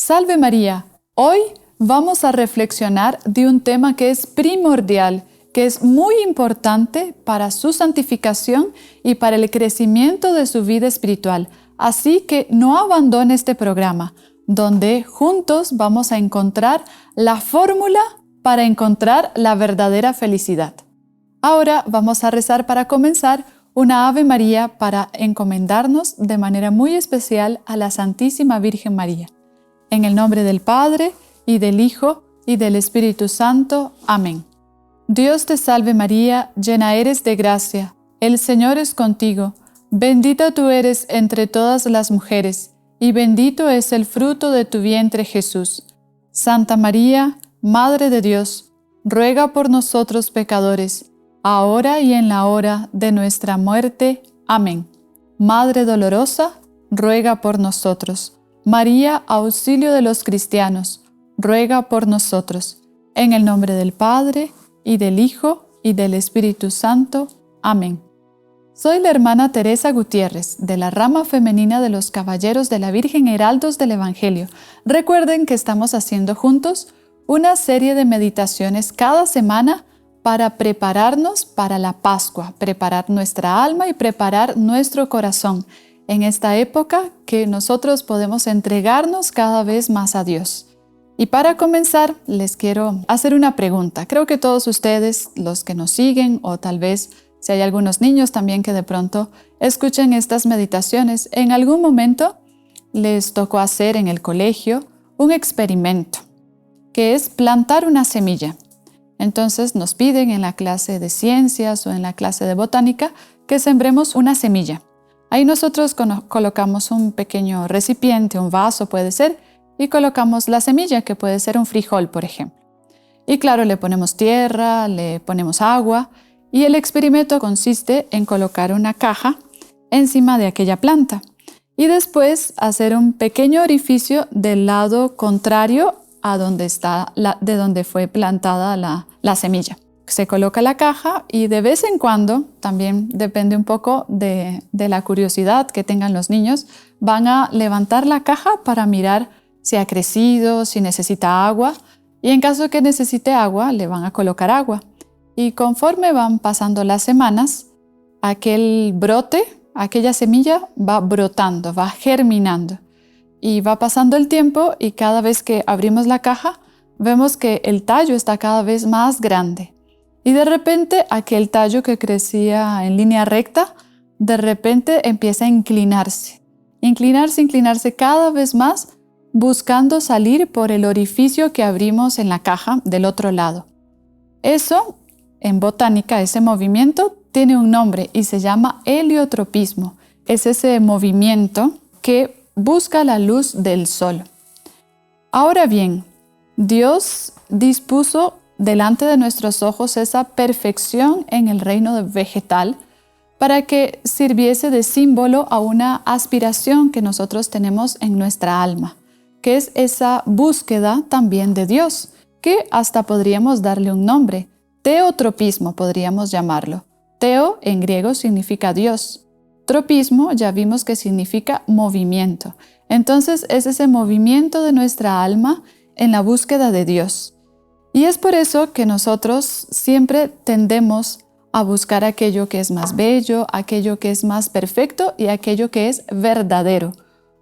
Salve María. Hoy vamos a reflexionar de un tema que es primordial, que es muy importante para su santificación y para el crecimiento de su vida espiritual. Así que no abandone este programa, donde juntos vamos a encontrar la fórmula para encontrar la verdadera felicidad. Ahora vamos a rezar para comenzar una Ave María para encomendarnos de manera muy especial a la Santísima Virgen María. En el nombre del Padre, y del Hijo, y del Espíritu Santo. Amén. Dios te salve María, llena eres de gracia, el Señor es contigo, bendita tú eres entre todas las mujeres, y bendito es el fruto de tu vientre Jesús. Santa María, Madre de Dios, ruega por nosotros pecadores, ahora y en la hora de nuestra muerte. Amén. Madre dolorosa, ruega por nosotros. María, auxilio de los cristianos, ruega por nosotros. En el nombre del Padre, y del Hijo, y del Espíritu Santo. Amén. Soy la hermana Teresa Gutiérrez, de la rama femenina de los Caballeros de la Virgen Heraldos del Evangelio. Recuerden que estamos haciendo juntos una serie de meditaciones cada semana para prepararnos para la Pascua, preparar nuestra alma y preparar nuestro corazón en esta época que nosotros podemos entregarnos cada vez más a Dios. Y para comenzar, les quiero hacer una pregunta. Creo que todos ustedes, los que nos siguen, o tal vez si hay algunos niños también que de pronto escuchen estas meditaciones, en algún momento les tocó hacer en el colegio un experimento, que es plantar una semilla. Entonces nos piden en la clase de ciencias o en la clase de botánica que sembremos una semilla. Ahí nosotros colocamos un pequeño recipiente, un vaso puede ser, y colocamos la semilla, que puede ser un frijol, por ejemplo. Y claro, le ponemos tierra, le ponemos agua, y el experimento consiste en colocar una caja encima de aquella planta y después hacer un pequeño orificio del lado contrario a de donde fue plantada la semilla. Se coloca la caja y de vez en cuando, también depende un poco de la curiosidad que tengan los niños, van a levantar la caja para mirar si ha crecido, si necesita agua, y en caso de que necesite agua, le van a colocar agua. Y conforme van pasando las semanas, aquel brote, aquella semilla va brotando, va germinando. Y va pasando el tiempo y cada vez que abrimos la caja, vemos que el tallo está cada vez más grande. Y de repente aquel tallo que crecía en línea recta, de repente empieza a inclinarse cada vez más, buscando salir por el orificio que abrimos en la caja del otro lado. Eso, en botánica, ese movimiento tiene un nombre y se llama heliotropismo. Es ese movimiento que busca la luz del sol. Ahora bien, Dios dispuso delante de nuestros ojos esa perfección en el reino vegetal para que sirviese de símbolo a una aspiración que nosotros tenemos en nuestra alma, que es esa búsqueda también de Dios, que hasta podríamos darle un nombre, teotropismo podríamos llamarlo. Teo en griego significa Dios. Tropismo ya vimos que significa movimiento. Entonces es ese movimiento de nuestra alma en la búsqueda de Dios. Y es por eso que nosotros siempre tendemos a buscar aquello que es más bello, aquello que es más perfecto y aquello que es verdadero.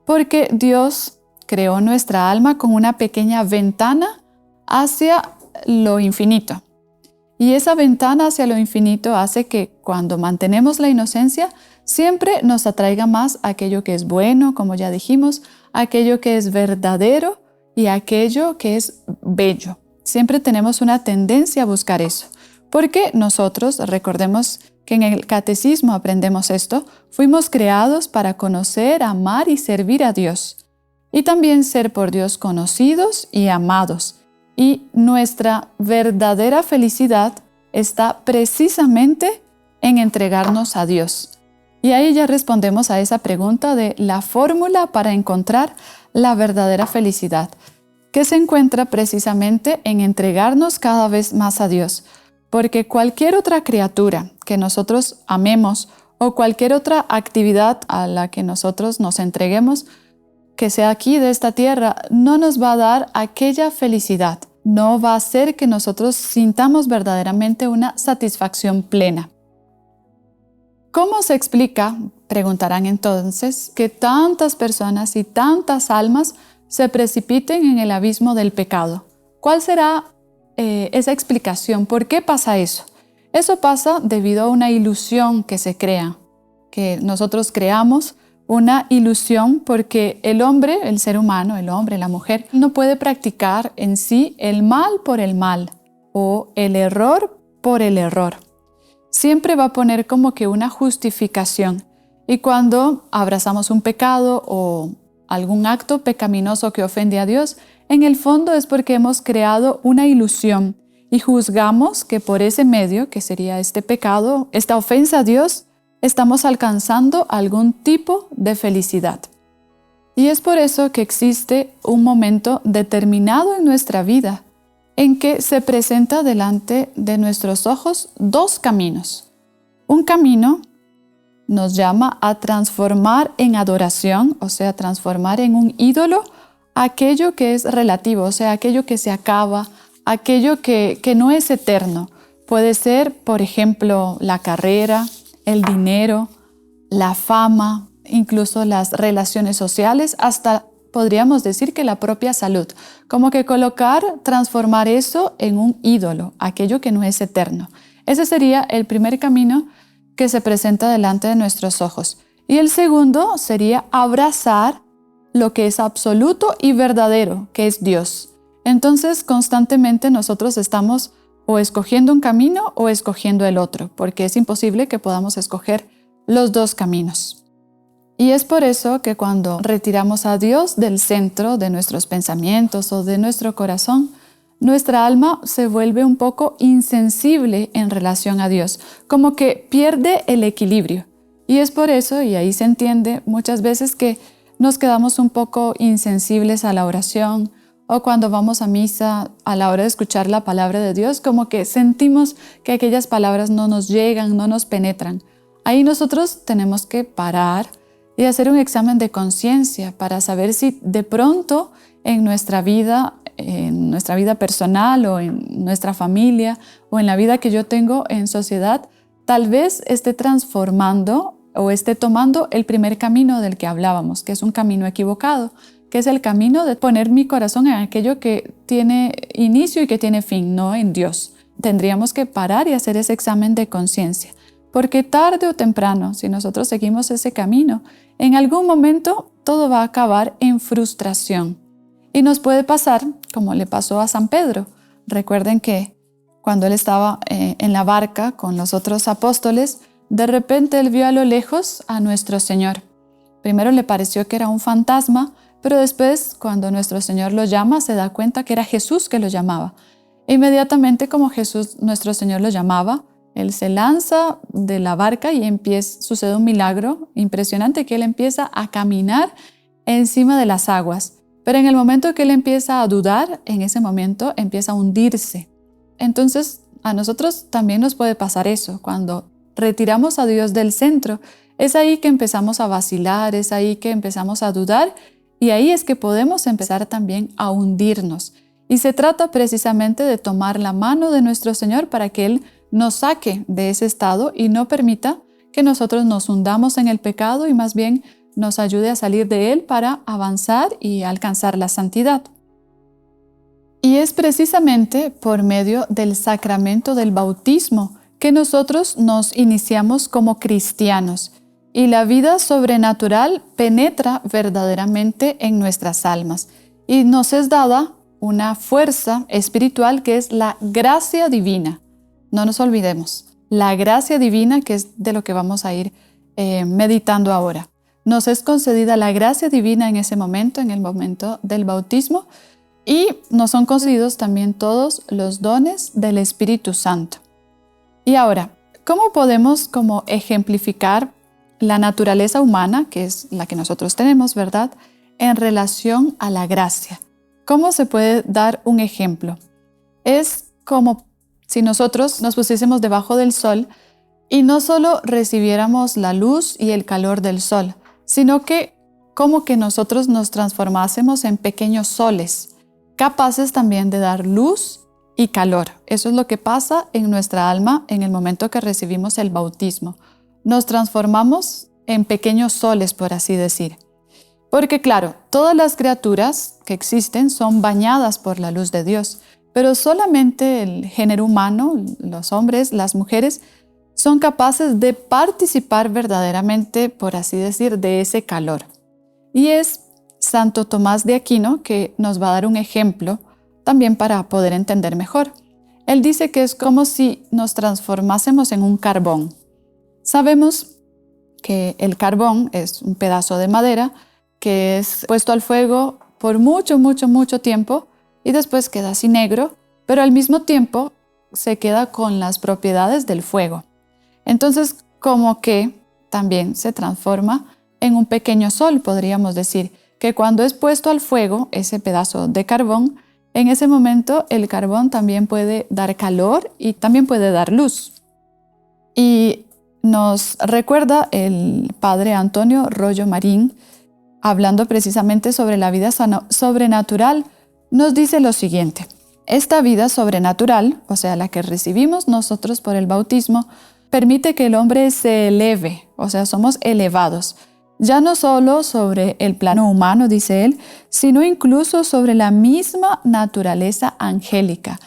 Porque Dios creó nuestra alma con una pequeña ventana hacia lo infinito. Y esa ventana hacia lo infinito hace que cuando mantenemos la inocencia, siempre nos atraiga más aquello que es bueno, como ya dijimos, aquello que es verdadero y aquello que es bello. Siempre tenemos una tendencia a buscar eso, porque nosotros, recordemos que en el catecismo aprendemos esto, fuimos creados para conocer, amar y servir a Dios, y también ser por Dios conocidos y amados. Y nuestra verdadera felicidad está precisamente en entregarnos a Dios. Y ahí ya respondemos a esa pregunta de la fórmula para encontrar la verdadera felicidad, que se encuentra precisamente en entregarnos cada vez más a Dios, porque cualquier otra criatura que nosotros amemos o cualquier otra actividad a la que nosotros nos entreguemos que sea aquí de esta tierra no nos va a dar aquella felicidad, no va a hacer que nosotros sintamos verdaderamente una satisfacción plena. ¿Cómo se explica, preguntarán entonces, que tantas personas y tantas almas se precipiten en el abismo del pecado? ¿Cuál será esa explicación? ¿Por qué pasa eso? Eso pasa debido a una ilusión que se crea, que nosotros creamos una ilusión porque el hombre, el ser humano, el hombre, la mujer, no puede practicar en sí el mal por el mal o el error por el error. Siempre va a poner como que una justificación. Y cuando abrazamos un pecado o algún acto pecaminoso que ofende a Dios, en el fondo es porque hemos creado una ilusión y juzgamos que por ese medio, que sería este pecado, esta ofensa a Dios, estamos alcanzando algún tipo de felicidad. Y es por eso que existe un momento determinado en nuestra vida en que se presenta delante de nuestros ojos dos caminos. Un camino nos llama a transformar en adoración, o sea, transformar en un ídolo aquello que es relativo, o sea, aquello que se acaba, aquello que no es eterno. Puede ser, por ejemplo, la carrera, el dinero, la fama, incluso las relaciones sociales, hasta podríamos decir que la propia salud. Como que transformar eso en un ídolo, aquello que no es eterno. Ese sería el primer camino que se presenta delante de nuestros ojos. Y el segundo sería abrazar lo que es absoluto y verdadero, que es Dios. Entonces, constantemente nosotros estamos o escogiendo un camino o escogiendo el otro, porque es imposible que podamos escoger los dos caminos. Y es por eso que cuando retiramos a Dios del centro de nuestros pensamientos o de nuestro corazón, nuestra alma se vuelve un poco insensible en relación a Dios, como que pierde el equilibrio. Y es por eso, y ahí se entiende muchas veces que nos quedamos un poco insensibles a la oración, o cuando vamos a misa, a la hora de escuchar la palabra de Dios, como que sentimos que aquellas palabras no nos llegan, no nos penetran. Ahí nosotros tenemos que parar y hacer un examen de conciencia para saber si de pronto en nuestra vida personal o en nuestra familia o en la vida que yo tengo en sociedad, tal vez esté transformando o esté tomando el primer camino del que hablábamos, que es un camino equivocado, que es el camino de poner mi corazón en aquello que tiene inicio y que tiene fin, no en Dios. Tendríamos que parar y hacer ese examen de conciencia, porque tarde o temprano, si nosotros seguimos ese camino, en algún momento todo va a acabar en frustración. Y nos puede pasar como le pasó a San Pedro. Recuerden que cuando él estaba en la barca con los otros apóstoles, de repente él vio a lo lejos a nuestro Señor. Primero le pareció que era un fantasma, pero después, cuando nuestro Señor lo llama, se da cuenta que era Jesús que lo llamaba. Inmediatamente, como nuestro Señor lo llamaba, él se lanza de la barca y sucede un milagro impresionante, que él empieza a caminar encima de las aguas. Pero en el momento que él empieza a dudar, en ese momento empieza a hundirse. Entonces, a nosotros también nos puede pasar eso. Cuando retiramos a Dios del centro, es ahí que empezamos a vacilar, es ahí que empezamos a dudar, y ahí es que podemos empezar también a hundirnos. Y se trata precisamente de tomar la mano de nuestro Señor para que Él nos saque de ese estado y no permita que nosotros nos hundamos en el pecado y más bien nos ayude a salir de él para avanzar y alcanzar la santidad. Y es precisamente por medio del sacramento del bautismo que nosotros nos iniciamos como cristianos y la vida sobrenatural penetra verdaderamente en nuestras almas y nos es dada una fuerza espiritual que es la gracia divina. No nos olvidemos, la gracia divina, que es de lo que vamos a ir meditando ahora. Nos es concedida la gracia divina en ese momento, en el momento del bautismo, y nos son concedidos también todos los dones del Espíritu Santo. Y ahora, ¿cómo podemos ejemplificar la naturaleza humana, que es la que nosotros tenemos, ¿verdad?, en relación a la gracia? ¿Cómo se puede dar un ejemplo? Es como si nosotros nos pusiésemos debajo del sol y no solo recibiéramos la luz y el calor del sol, sino que como que nosotros nos transformásemos en pequeños soles, capaces también de dar luz y calor. Eso es lo que pasa en nuestra alma en el momento que recibimos el bautismo. Nos transformamos en pequeños soles, por así decir. Porque claro, todas las criaturas que existen son bañadas por la luz de Dios, pero solamente el género humano, los hombres, las mujeres, son capaces de participar verdaderamente, por así decir, de ese calor. Y es Santo Tomás de Aquino que nos va a dar un ejemplo también para poder entender mejor. Él dice que es como si nos transformásemos en un carbón. Sabemos que el carbón es un pedazo de madera que es puesto al fuego por mucho tiempo y después queda así negro, pero al mismo tiempo se queda con las propiedades del fuego. Entonces, como que también se transforma en un pequeño sol, podríamos decir, que cuando es puesto al fuego, ese pedazo de carbón, en ese momento el carbón también puede dar calor y también puede dar luz. Y nos recuerda el padre Antonio Rollo Marín, hablando precisamente sobre la vida sobrenatural, nos dice lo siguiente: esta vida sobrenatural, o sea, la que recibimos nosotros por el bautismo, permite que el hombre se eleve, o sea, somos elevados, ya no solo sobre el plano humano, dice él, sino incluso sobre la misma naturaleza angélica.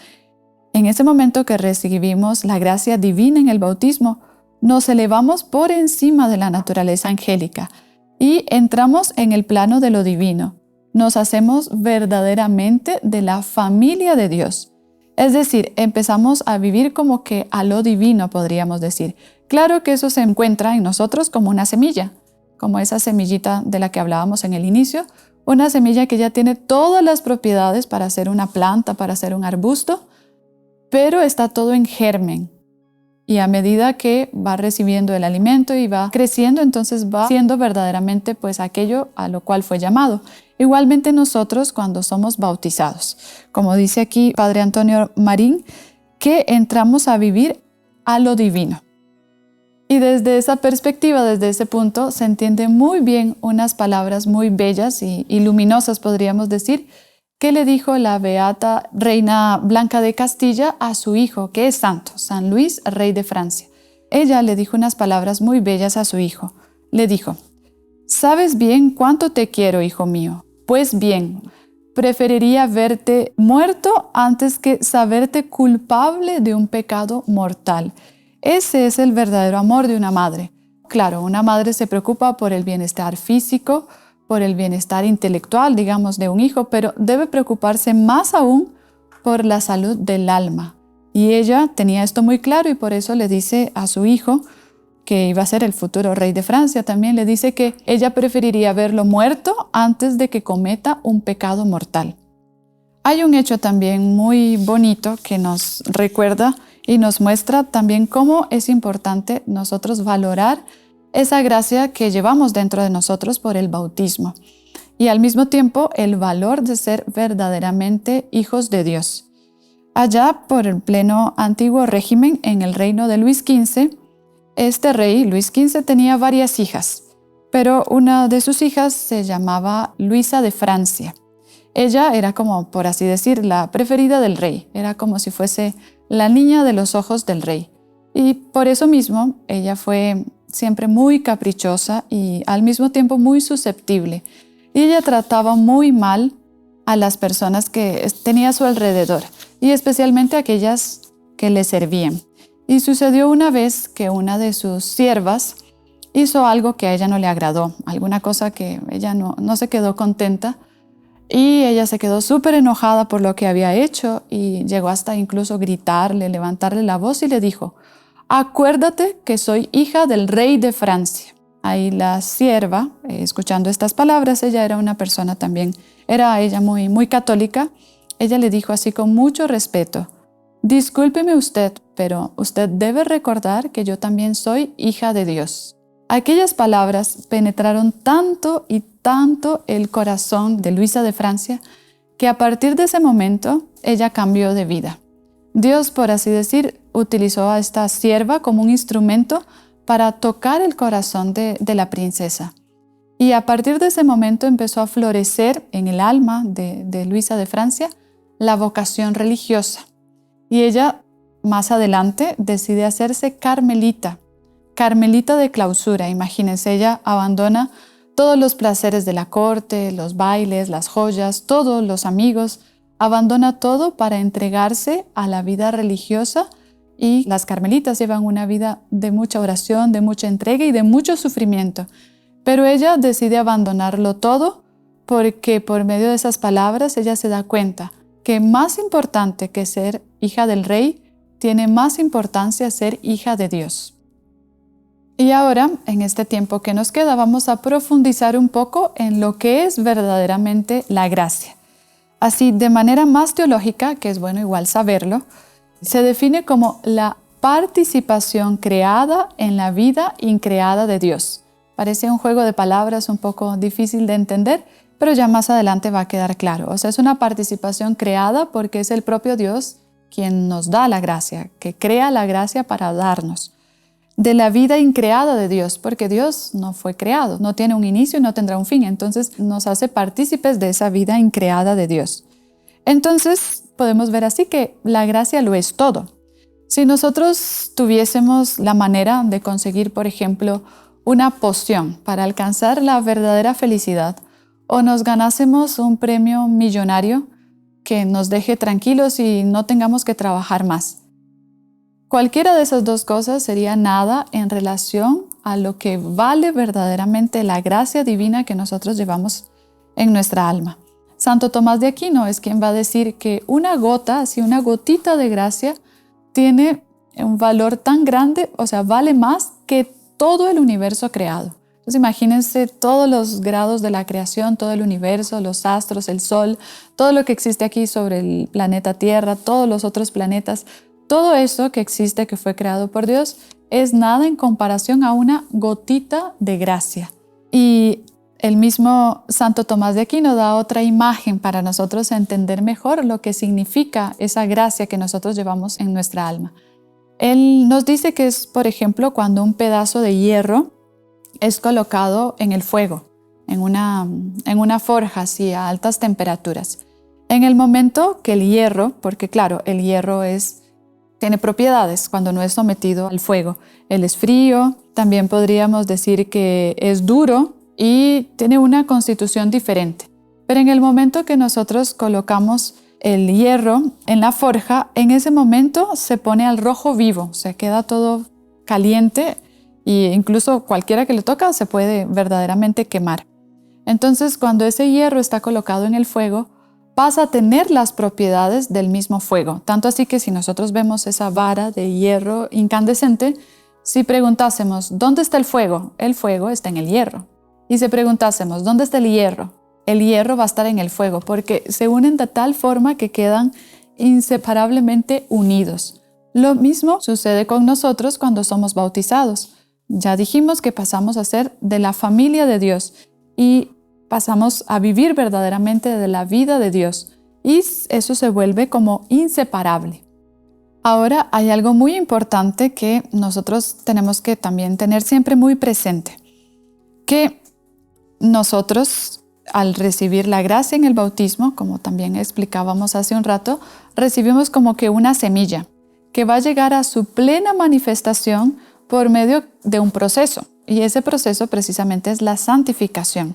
En ese momento que recibimos la gracia divina en el bautismo, nos elevamos por encima de la naturaleza angélica y entramos en el plano de lo divino. Nos hacemos verdaderamente de la familia de Dios. Es decir, empezamos a vivir como que a lo divino, podríamos decir. Claro que eso se encuentra en nosotros como una semilla, como esa semillita de la que hablábamos en el inicio, una semilla que ya tiene todas las propiedades para ser una planta, para ser un arbusto, pero está todo en germen. Y a medida que va recibiendo el alimento y va creciendo, entonces va siendo verdaderamente pues aquello a lo cual fue llamado. Igualmente nosotros cuando somos bautizados, como dice aquí Padre Antonio Marín, que entramos a vivir a lo divino. Y desde esa perspectiva, desde ese punto, se entiende muy bien unas palabras muy bellas y luminosas, podríamos decir, que le dijo la beata reina Blanca de Castilla a su hijo, que es santo, San Luis, rey de Francia. Ella le dijo unas palabras muy bellas a su hijo. Le dijo: «Sabes bien cuánto te quiero, hijo mío. Pues bien, preferiría verte muerto antes que saberte culpable de un pecado mortal». Ese es el verdadero amor de una madre. Claro, una madre se preocupa por el bienestar físico, por el bienestar intelectual, digamos, de un hijo, pero debe preocuparse más aún por la salud del alma. Y ella tenía esto muy claro y por eso le dice a su hijo, que iba a ser el futuro rey de Francia, también le dice que ella preferiría verlo muerto antes de que cometa un pecado mortal. Hay un hecho también muy bonito que nos recuerda y nos muestra también cómo es importante nosotros valorar esa gracia que llevamos dentro de nosotros por el bautismo y al mismo tiempo el valor de ser verdaderamente hijos de Dios. Allá por el pleno antiguo régimen en el reino de Luis XV, este rey, Luis XV, tenía varias hijas, pero una de sus hijas se llamaba Luisa de Francia. Ella era como, por así decir, la preferida del rey, era como si fuese la niña de los ojos del rey. Y por eso mismo ella fue siempre muy caprichosa y al mismo tiempo muy susceptible. Y ella trataba muy mal a las personas que tenía a su alrededor y especialmente a aquellas que le servían. Y sucedió una vez que una de sus siervas hizo algo que a ella no le agradó, alguna cosa que ella no se quedó contenta y ella se quedó súper enojada por lo que había hecho y llegó hasta incluso gritarle, levantarle la voz y le dijo: «Acuérdate que soy hija del rey de Francia». Ahí la sierva, escuchando estas palabras, ella era una persona también, era ella muy católica, ella le dijo así con mucho respeto: «Discúlpeme usted, pero usted debe recordar que yo también soy hija de Dios». Aquellas palabras penetraron tanto y tanto el corazón de Luisa de Francia que a partir de ese momento ella cambió de vida. Dios, por así decir, utilizó a esta sierva como un instrumento para tocar el corazón de la princesa. Y a partir de ese momento empezó a florecer en el alma de Luisa de Francia la vocación religiosa. Y ella más adelante decide hacerse carmelita de clausura. Imagínense, ella abandona todos los placeres de la corte, los bailes, las joyas, todos los amigos, abandona todo para entregarse a la vida religiosa, y las carmelitas llevan una vida de mucha oración, de mucha entrega y de mucho sufrimiento. Pero ella decide abandonarlo todo porque por medio de esas palabras ella se da cuenta que más importante que ser hija del rey, tiene más importancia ser hija de Dios. Y ahora, en este tiempo que nos queda, vamos a profundizar un poco en lo que es verdaderamente la gracia. Así, de manera más teológica, que es bueno igual saberlo, se define como la participación creada en la vida increada de Dios. Parece un juego de palabras un poco difícil de entender, pero ya más adelante va a quedar claro. O sea, es una participación creada porque es el propio Dios quien nos da la gracia, que crea la gracia para darnos. De la vida increada de Dios, porque Dios no fue creado, no tiene un inicio y no tendrá un fin. Entonces nos hace partícipes de esa vida increada de Dios. Entonces podemos ver así que la gracia lo es todo. Si nosotros tuviésemos la manera de conseguir, por ejemplo, una poción para alcanzar la verdadera felicidad, o nos ganásemos un premio millonario que nos deje tranquilos y no tengamos que trabajar más, cualquiera de esas dos cosas sería nada en relación a lo que vale verdaderamente la gracia divina que nosotros llevamos en nuestra alma. Santo Tomás de Aquino es quien va a decir que una gota, así una gotita de gracia, tiene un valor tan grande, o sea, vale más que todo el universo creado. Entonces imagínense todos los grados de la creación, todo el universo, los astros, el sol, todo lo que existe aquí sobre el planeta Tierra, todos los otros planetas, todo eso que existe, que fue creado por Dios, es nada en comparación a una gotita de gracia. Y el mismo Santo Tomás de Aquino da otra imagen para nosotros entender mejor lo que significa esa gracia que nosotros llevamos en nuestra alma. Él nos dice que es, por ejemplo, cuando un pedazo de hierro es colocado en el fuego, en una forja así a altas temperaturas. En el momento que el hierro, porque claro, el hierro tiene propiedades cuando no es sometido al fuego. Él es frío, también podríamos decir que es duro y tiene una constitución diferente. Pero en el momento que nosotros colocamos el hierro en la forja, en ese momento se pone al rojo vivo, o sea, queda todo caliente e incluso cualquiera que le toca se puede verdaderamente quemar. Entonces, cuando ese hierro está colocado en el fuego, pasa a tener las propiedades del mismo fuego. Tanto así que si nosotros vemos esa vara de hierro incandescente, si preguntásemos, ¿dónde está el fuego? El fuego está en el hierro. Y si preguntásemos, ¿dónde está el hierro va a estar en el fuego, porque se unen de tal forma que quedan inseparablemente unidos. Lo mismo sucede con nosotros cuando somos bautizados. Ya dijimos que pasamos a ser de la familia de Dios y pasamos a vivir verdaderamente de la vida de Dios, y eso se vuelve como inseparable. Ahora hay algo muy importante que nosotros tenemos que también tener siempre muy presente, que nosotros al recibir la gracia en el bautismo, como también explicábamos hace un rato, recibimos como que una semilla que va a llegar a su plena manifestación por medio de un proceso, y ese proceso precisamente es la santificación.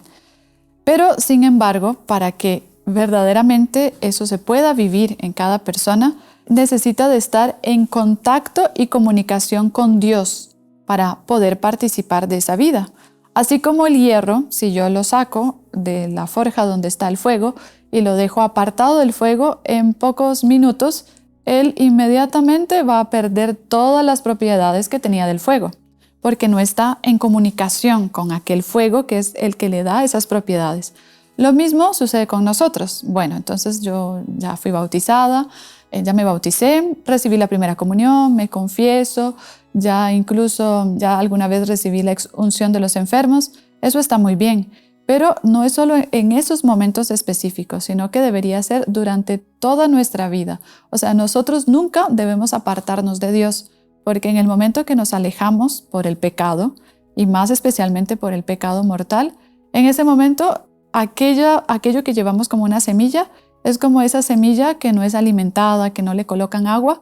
Pero, sin embargo, para que verdaderamente eso se pueda vivir en cada persona, necesita de estar en contacto y comunicación con Dios para poder participar de esa vida. Así como el hierro, si yo lo saco de la forja donde está el fuego y lo dejo apartado del fuego, en pocos minutos, él inmediatamente va a perder todas las propiedades que tenía del fuego, porque no está en comunicación con aquel fuego que es el que le da esas propiedades. Lo mismo sucede con nosotros. Bueno, entonces yo ya fui bautizada, ya me bauticé, recibí la primera comunión, me confieso, ya alguna vez recibí la unción de los enfermos. Eso está muy bien, pero no es solo en esos momentos específicos, sino que debería ser durante toda nuestra vida. O sea, nosotros nunca debemos apartarnos de Dios, porque en el momento que nos alejamos por el pecado, y más especialmente por el pecado mortal, En ese momento, aquello que llevamos como una semilla es como esa semilla que no es alimentada, que no le colocan agua,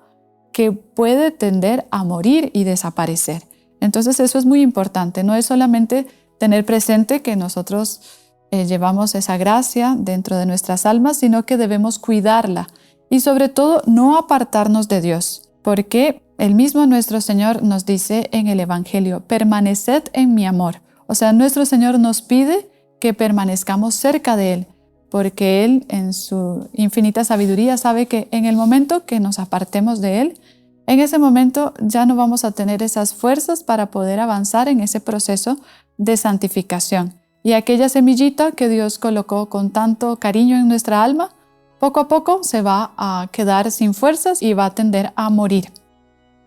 que puede tender a morir y desaparecer. Entonces eso es muy importante, no es solamente tener presente que nosotros llevamos esa gracia dentro de nuestras almas, sino que debemos cuidarla y sobre todo no apartarnos de Dios, porque el mismo nuestro Señor nos dice en el Evangelio, permaneced en mi amor. O sea, nuestro Señor nos pide que permanezcamos cerca de Él, porque Él en su infinita sabiduría sabe que en el momento que nos apartemos de Él, en ese momento ya no vamos a tener esas fuerzas para poder avanzar en ese proceso de santificación. Y aquella semillita que Dios colocó con tanto cariño en nuestra alma, poco a poco se va a quedar sin fuerzas y va a tender a morir.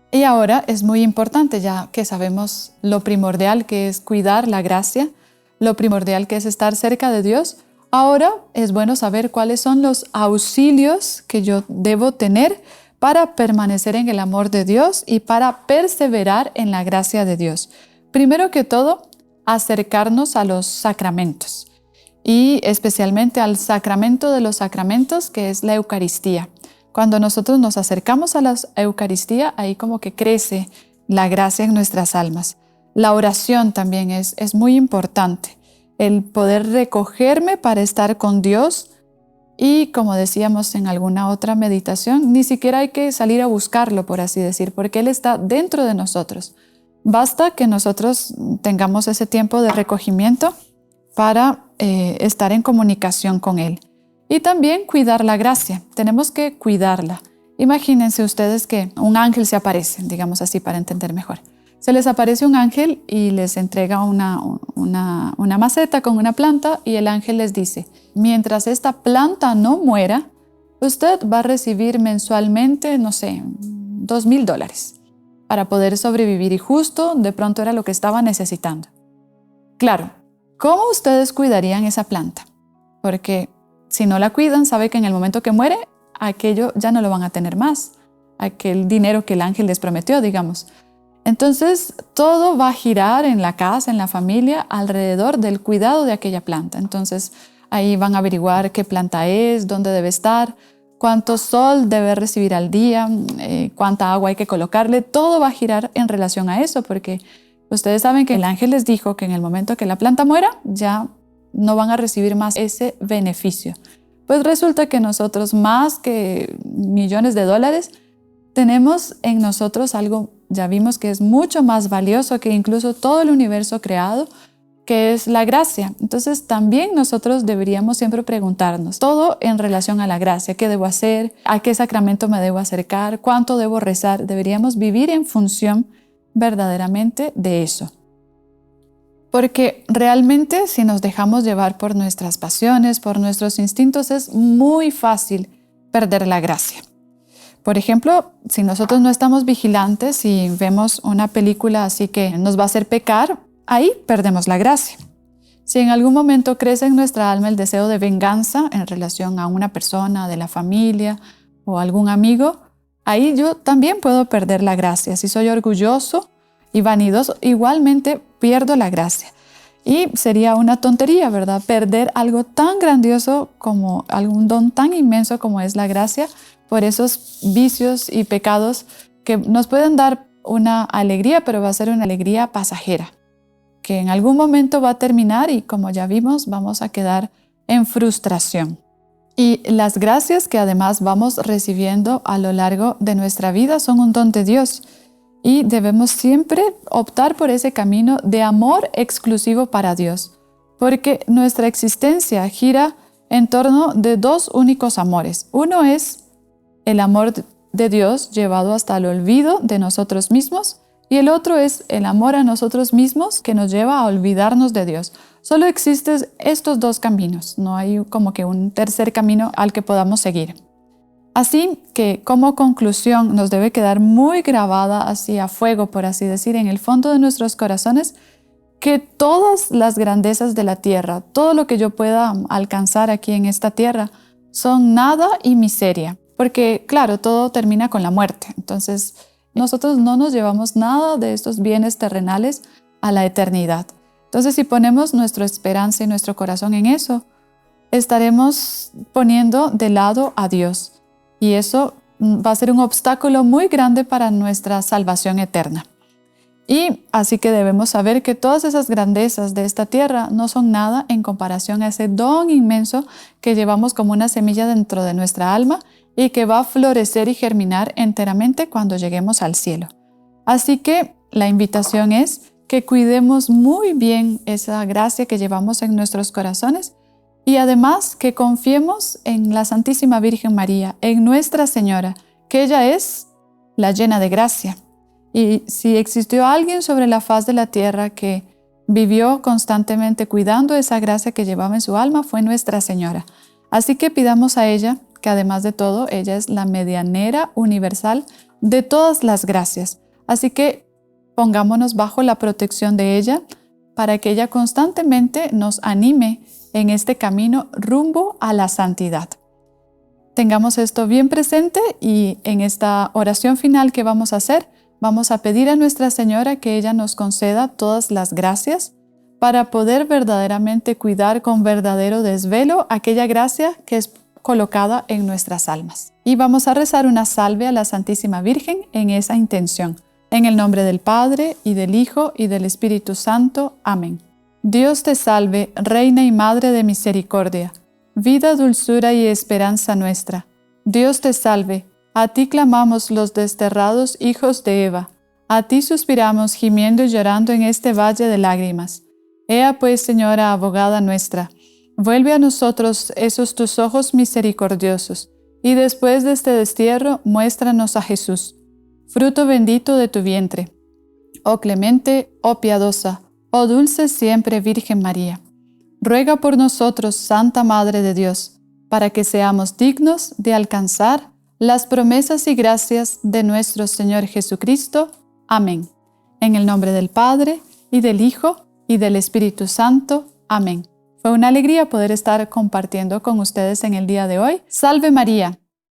Y ahora es muy importante, ya que sabemos lo primordial que es cuidar la gracia, lo primordial que es estar cerca de Dios, ahora es bueno saber cuáles son los auxilios que yo debo tener para permanecer en el amor de Dios y para perseverar en la gracia de Dios. Primero que todo, acercarnos a los sacramentos y especialmente al sacramento de los sacramentos, que es la Eucaristía. Cuando nosotros nos acercamos a la Eucaristía, ahí como que crece la gracia en nuestras almas. La oración también es muy importante, el poder recogerme para estar con Dios. Y como decíamos en alguna otra meditación, ni siquiera hay que salir a buscarlo, por así decir, porque Él está dentro de nosotros. Basta que nosotros tengamos ese tiempo de recogimiento para estar en comunicación con Él. Y también cuidar la gracia. Tenemos que cuidarla. Imagínense ustedes que un ángel se aparece, digamos así para entender mejor. Se les aparece un ángel y les entrega una maceta con una planta y el ángel les dice, mientras esta planta no muera, usted va a recibir mensualmente, no sé, $2,000 para poder sobrevivir y justo de pronto era lo que estaba necesitando. Claro, ¿cómo ustedes cuidarían esa planta? Porque si no la cuidan, sabe que en el momento que muere, aquello ya no lo van a tener más, aquel dinero que el ángel les prometió, digamos. Entonces, todo va a girar en la casa, en la familia, alrededor del cuidado de aquella planta. Entonces, ahí van a averiguar qué planta es, dónde debe estar, cuánto sol debe recibir al día, cuánta agua hay que colocarle. Todo va a girar en relación a eso, porque ustedes saben que el ángel les dijo que en el momento que la planta muera, ya no van a recibir más ese beneficio. Pues resulta que nosotros, más que millones de dólares, tenemos en nosotros algo, ya vimos que es mucho más valioso que incluso todo el universo creado, que es la gracia. Entonces también nosotros deberíamos siempre preguntarnos todo en relación a la gracia. ¿Qué debo hacer? ¿A qué sacramento me debo acercar? ¿Cuánto debo rezar? Deberíamos vivir en función verdaderamente de eso. Porque realmente si nos dejamos llevar por nuestras pasiones, por nuestros instintos, es muy fácil perder la gracia. Por ejemplo, si nosotros no estamos vigilantes y vemos una película así que nos va a hacer pecar, ahí perdemos la gracia. Si en algún momento crece en nuestra alma el deseo de venganza en relación a una persona de la familia o algún amigo, ahí yo también puedo perder la gracia. Si soy orgulloso y vanidoso, igualmente pierdo la gracia. Y sería una tontería, ¿verdad? Perder algo tan grandioso como algún don tan inmenso como es la gracia por esos vicios y pecados que nos pueden dar una alegría, pero va a ser una alegría pasajera, que en algún momento va a terminar y como ya vimos, vamos a quedar en frustración. Y las gracias que además vamos recibiendo a lo largo de nuestra vida son un don de Dios y debemos siempre optar por ese camino de amor exclusivo para Dios, porque nuestra existencia gira en torno de dos únicos amores. Uno es el amor de Dios llevado hasta el olvido de nosotros mismos y el otro es el amor a nosotros mismos que nos lleva a olvidarnos de Dios. Solo existen estos dos caminos, no hay como que un tercer camino al que podamos seguir. Así que como conclusión nos debe quedar muy grabada así a fuego, por así decir, en el fondo de nuestros corazones, que todas las grandezas de la tierra, todo lo que yo pueda alcanzar aquí en esta tierra, son nada y miseria. Porque claro, todo termina con la muerte. Entonces nosotros no nos llevamos nada de estos bienes terrenales a la eternidad. Entonces, si ponemos nuestra esperanza y nuestro corazón en eso, estaremos poniendo de lado a Dios. Y eso va a ser un obstáculo muy grande para nuestra salvación eterna. Y así que debemos saber que todas esas grandezas de esta tierra no son nada en comparación a ese don inmenso que llevamos como una semilla dentro de nuestra alma y que va a florecer y germinar enteramente cuando lleguemos al cielo. Así que la invitación es que cuidemos muy bien esa gracia que llevamos en nuestros corazones y además que confiemos en la Santísima Virgen María, en Nuestra Señora, que ella es la llena de gracia. Y si existió alguien sobre la faz de la tierra que vivió constantemente cuidando esa gracia que llevaba en su alma, fue Nuestra Señora. Así que pidamos a ella, que además de todo, ella es la medianera universal de todas las gracias. Así que pongámonos bajo la protección de ella para que ella constantemente nos anime en este camino rumbo a la santidad. Tengamos esto bien presente y en esta oración final que vamos a hacer, vamos a pedir a Nuestra Señora que ella nos conceda todas las gracias para poder verdaderamente cuidar con verdadero desvelo aquella gracia que es colocada en nuestras almas. Y vamos a rezar una salve a la Santísima Virgen en esa intención. En el nombre del Padre, y del Hijo, y del Espíritu Santo. Amén. Dios te salve, Reina y Madre de misericordia, vida, dulzura y esperanza nuestra. Dios te salve, a ti clamamos los desterrados hijos de Eva, a ti suspiramos gimiendo y llorando en este valle de lágrimas. Ea pues, Señora abogada nuestra, vuelve a nosotros esos tus ojos misericordiosos, y después de este destierro muéstranos a Jesús, fruto bendito de tu vientre. Oh clemente, oh piadosa, oh dulce siempre Virgen María, ruega por nosotros, Santa Madre de Dios, para que seamos dignos de alcanzar las promesas y gracias de nuestro Señor Jesucristo. Amén. En el nombre del Padre, y del Hijo, y del Espíritu Santo. Amén. Fue una alegría poder estar compartiendo con ustedes en el día de hoy. Salve María.